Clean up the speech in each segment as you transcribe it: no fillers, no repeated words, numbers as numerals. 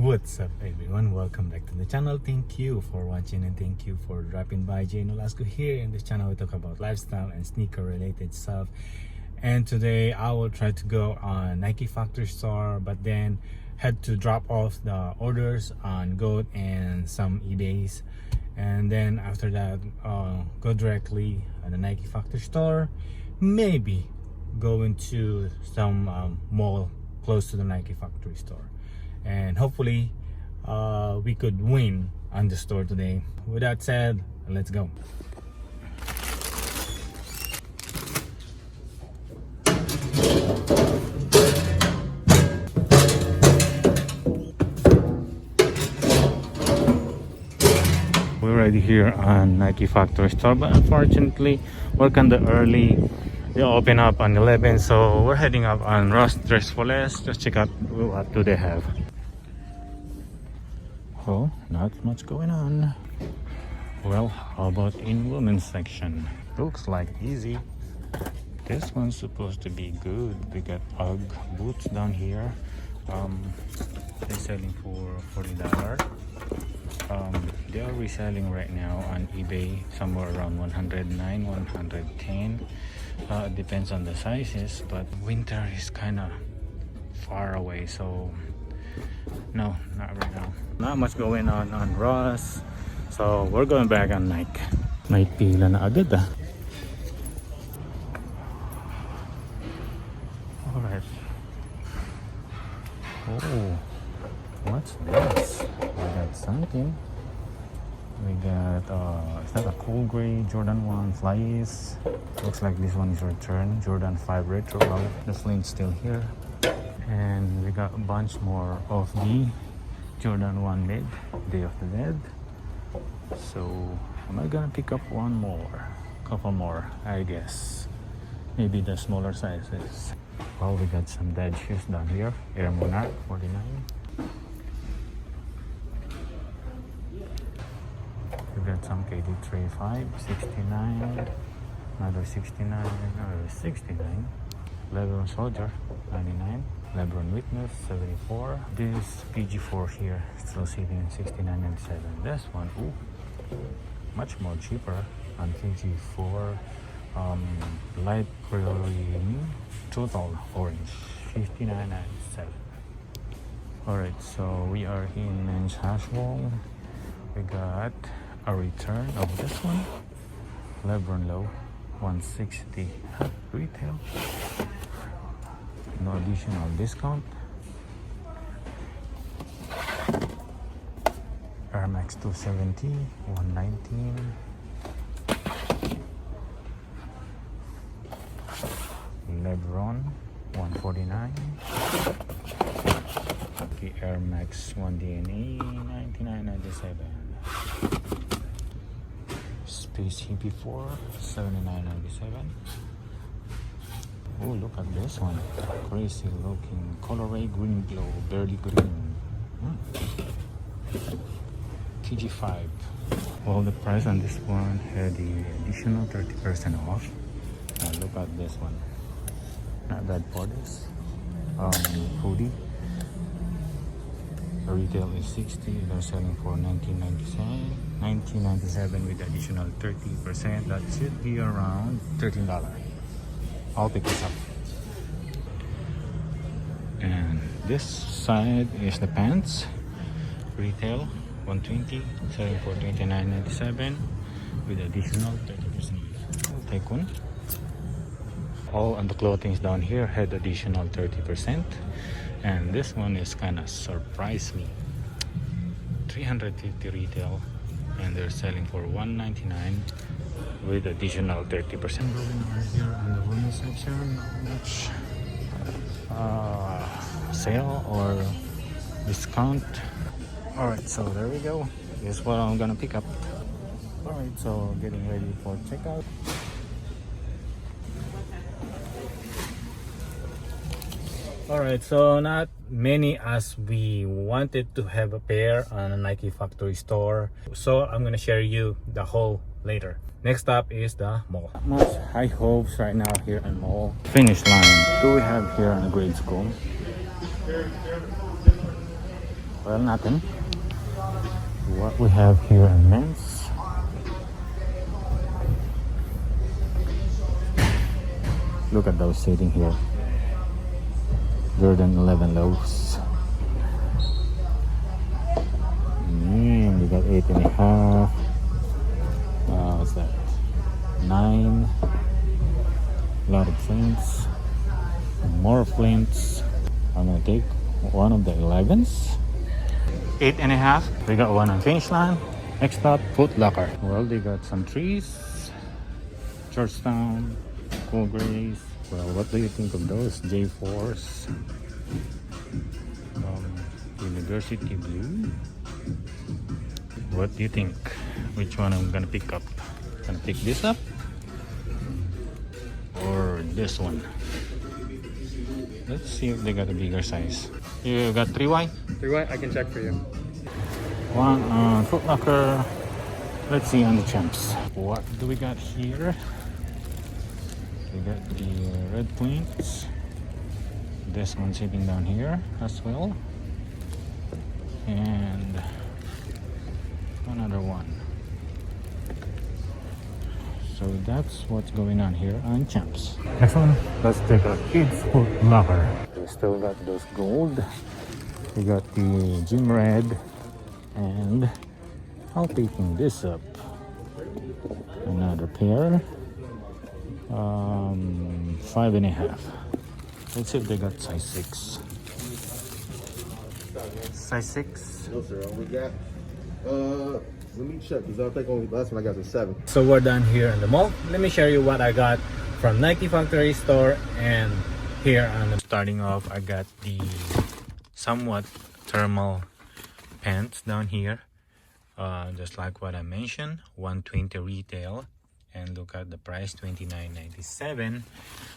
What's up everyone, welcome back to the channel. Thank you for watching and thank you for dropping by. Nolasco here. In this channel we talk about lifestyle and sneaker related stuff, and today I will try to go on Nike factory store, but then had to drop off the orders on Goat and some eBays, and then after that go directly at the Nike factory store, maybe go into some mall close to the Nike factory store, and hopefully we could win on the store today. With that said, let's go. We're already here on Nike factory store, but unfortunately we're kinda early. They open up on 11, so we're heading up on Ross Dress for Less. Just check out what do they have. Oh, not much going on. Well, how about in women's section? Looks like easy. This one's supposed to be good. We got UGG boots down here. They're selling for $40. They are reselling right now on eBay somewhere around 109, 110. Depends on the sizes, but winter is kind of far away, so no, not right now. Not much going on Ross, so we're going back on Nike. May pila na agad ah. Alright. Oh, what's this? We got something. We got is that a cool gray Jordan 1 Fly's? Looks like this one is returned. Jordan 5 retro. Well, the sling's still here. And we got a bunch more of the Jordan 1 mid, Day of the Dead. So am I gonna pick up one more? Couple more, I guess. Maybe the smaller sizes. Well, we got some dead shoes down here. Air Monarch 49. We got some KD 5 69, another 69, another 69. Lebron Soldier 99, Lebron Witness 74. This PG4 here still sitting in 69.97. This one, ooh, much more cheaper on PG4. Light green total orange 59.97. Alright, so we are in men's hashwall. We got a return of this one, Lebron Low 160 retail, no additional discount. Air Max 270 119. Lebron 149. The Air Max 1 DNA 99.97. Space Hippie 4 79.97. Oh, look at this one, crazy looking colorway green glow, barely green. TG5. Well, the price on this one had the additional 30% off. Look at this one, not bad for this hoodie. The retail is 60. They're selling for 19.97 with additional 30%. That should be around $13. I'll pick this up. And this side is the pants. Retail 120, selling for 29.97 with additional 30%. I'll take one. All on the clothing down here had additional 30%. And this one is kind of surprised me. 350 retail, and they're selling for $199 with additional 30%. Going over here on the women's section, which sale or discount. Alright, so there we go. This is what I'm gonna pick up. Alright, so getting ready for checkout. Alright, so not many as we wanted to have a pair on a Nike factory store, so I'm gonna share you the haul later. Next up is the mall. Most high hopes right now here in mall. Finish line. Do we have here in a grade school? Well, nothing. What we have here in men's. Look at those sitting here. Jordan 11 lows. We got 8.5. What's that? 9. A lot of flints. More flints. I'm gonna take one of the 11s. 8.5. We got one on finish line. Next up, Foot Locker. Well, they got some trees. Georgetown, Cool Grays. Well, what do you think of those J4s? University Blue. What do you think? Which one I'm gonna pick up? Gonna pick this up or this one? Let's see if they got a bigger size. You got 3Y? 3Y, I can check for you. One on Foot Locker. Let's see on the champs. What do we got here? We got the red points. This one sitting down here as well. And another one. So that's what's going on here on champs. Next one, let's take a Kids Foot Locker. We still got those gold. We got the gym red. And I'll picking this up. Another pair. 5.5. Let's see if they got size 6. Size 6? No, sir. We got, let me check, because I think only last one I got was 7. So we're done here in the mall. Let me share you what I got from Nike Factory Store and here on the... Starting off, I got the somewhat thermal pants down here. Just like what I mentioned, 120 retail. And look at the price, $29.97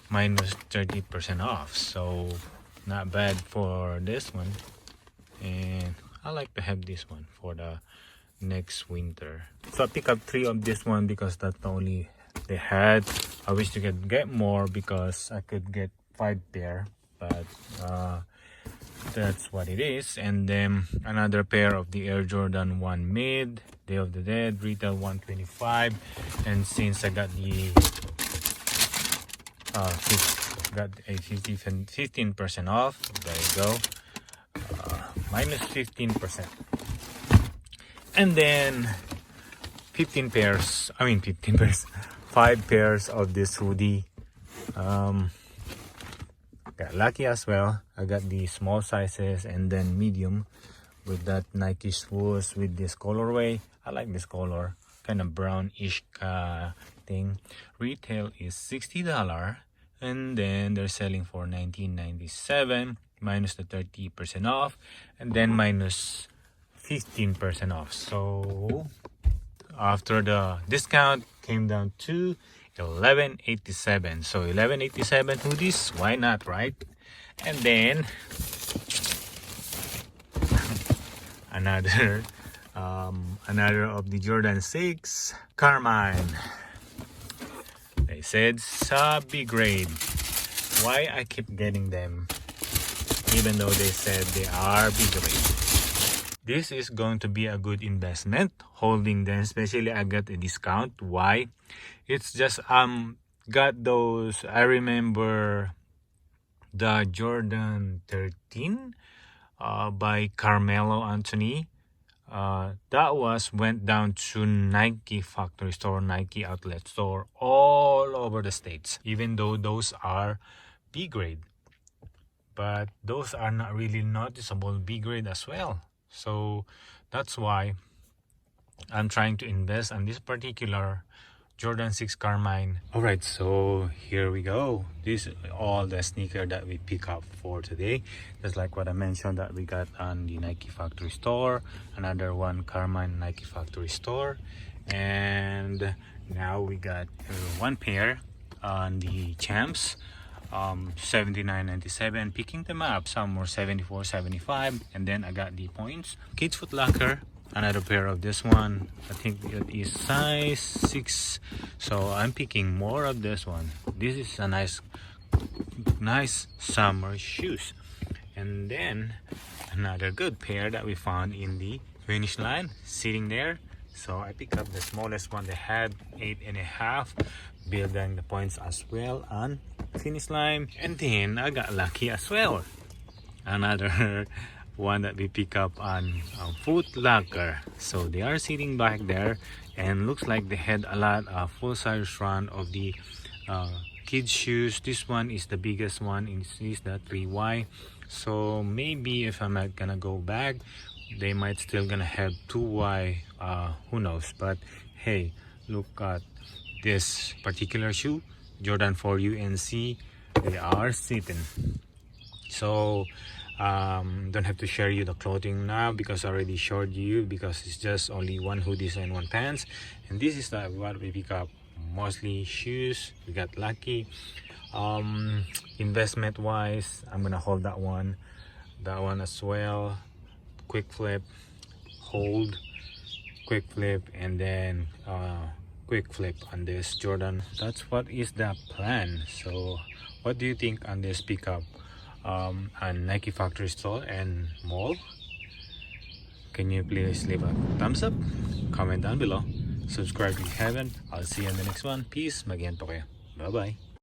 minus 30% off. So not bad for this one. And I like to have this one for the next winter. So I pick up 3 of this one because that's the only they had. I wish you could get more because I could get 5 pair, but that's what it is. And then another pair of the Air Jordan 1 mid, Day of the Dead, retail $125. And since I got the got a 15% off, there you go, minus 15%. And then 5 pairs of this hoodie. Got lucky as well. I got the small sizes and then medium with that Nike swoosh with this colorway. I like this color, kind of brownish thing. Retail is $60 and then they're selling for $19.97 minus the 30% off and then minus 15% off. So after the discount came down to $11.87. So $11.87 hoodies, why not, right? And then another of the Jordan 6 Carmine. They said sub-B grade. Why I keep getting them even though they said they are B grade? This is going to be a good investment holding them, especially I got a discount. Why? It's just got those. I remember the Jordan 13 by Carmelo Anthony. That went down to Nike Factory Store, Nike Outlet Store all over the states, even though those are B grade, but those are not really noticeable B grade as well. So that's why I'm trying to invest on this particular Jordan 6 Carmine. Alright, so here we go. This is all the sneaker that we pick up for today. Just like what I mentioned that we got on the Nike Factory Store. Another one Carmine Nike Factory Store. And now we got one pair on the Champs. $79.97. Picking them up, some were $74.75. And then I got the points. Kids Foot Locker. Another pair of this one. I think it is size 6, so I'm picking more of this one. This is a nice summer shoes. And then another good pair that we found in the finish line sitting there. So I picked up the smallest one they had, 8.5, building the points as well on finish line. And then I got lucky as well. Another one that we pick up on Foot Locker. So they are sitting back there, and looks like they had a lot of full size run of the kids shoes. This one is the biggest one, is the 3Y. So maybe if I'm not gonna go back, they might still gonna have 2Y, who knows. But hey, look at this particular shoe, Jordan 4 UNC. They are sitting. So don't have to share you the clothing now because I already showed you, because it's just only one hoodies and one pants. And this is what we pick up, mostly shoes. We got lucky. Investment wise, I'm gonna hold that one as well. Quick flip, hold, quick flip, and then quick flip on this Jordan. That's what is the plan. So what do you think on this pickup on Nike factory store and mall? Can you please leave a thumbs up, comment down below, subscribe if you haven't. I'll see you in the next one. Peace, mag-ingat po kayo. Bye bye.